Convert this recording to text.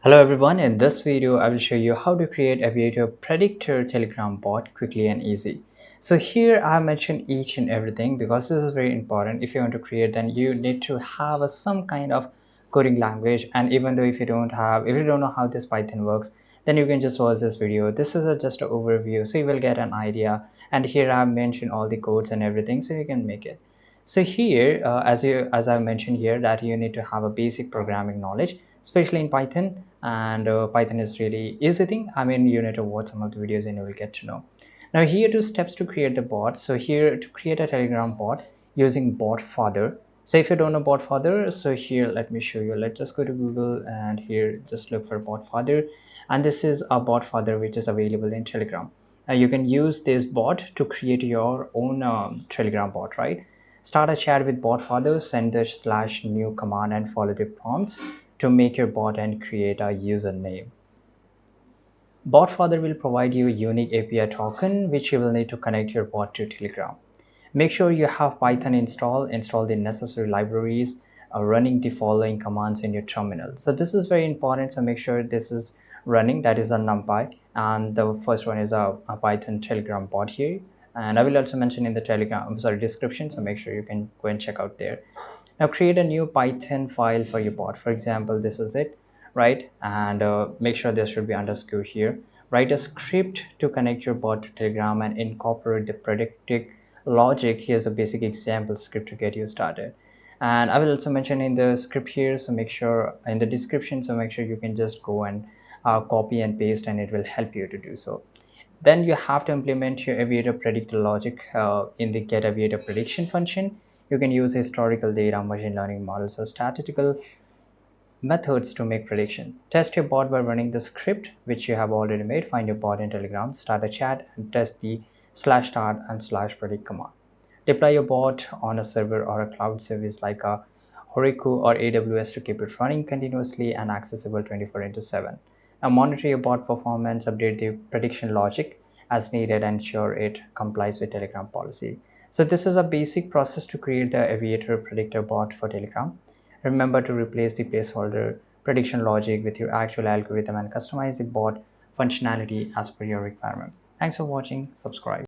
Hello everyone, in this video I will show you how to create Aviator Predictor Telegram bot quickly and easy. So here I have mentioned each and everything because this is very important. If you want to create, then you need to have some kind of coding language, and even though if you don't know how this Python works, then you can just watch this video. This is just an overview, so you will get an idea, and here I have mentioned all the codes and everything so you can make it. So here, as I mentioned here, that you need to have a basic programming knowledge, especially in Python. And Python is really easy thing. I mean, you need to watch some of the videos and you will get to know. Now here two steps to create the bot. So here to create a Telegram bot using bot father. So if you don't know bot father, so here let me show you. Let's just go to Google and here just look for bot father, and this is a bot father which is available in Telegram. Now you can use this bot to create your own Telegram bot, right? Start a chat with bot father, send the slash new command and follow the prompts to make your bot and create a username. Bot father will provide you a unique API token which you will need to connect your bot to Telegram. Make sure you have Python install the necessary libraries, running the following commands in your terminal. So this is very important, so make sure this is running, that is a numpy, and the first one is a Python Telegram bot here. And I will also mention in the description, so make sure you can go and check out there. Now create a new Python file for your bot. For example, this is it, right? And make sure there should be underscore here. Write a script to connect your bot to Telegram and incorporate the predictive logic. Here's a basic example script to get you started. And I will also mention in the script here, so make sure in the description, so make sure you can just go and copy and paste, and it will help you to do so. Then you have to implement your Aviator Predictor logic in the get Aviator prediction function. You can use historical data, machine learning models, or statistical methods to make prediction. Test your bot by running the script which you have already made. Find your bot in Telegram, start a chat, and test the slash start and slash predict command. Deploy your bot on a server or a cloud service like a Heroku or AWS to keep it running continuously and accessible 24 into 7. Now monitor your bot performance, update the prediction logic as needed, and ensure it complies with Telegram policy. So this is a basic process to create the Aviator Predictor bot for Telegram. Remember to replace the placeholder prediction logic with your actual algorithm and customize the bot functionality as per your requirement. Thanks for watching. Subscribe.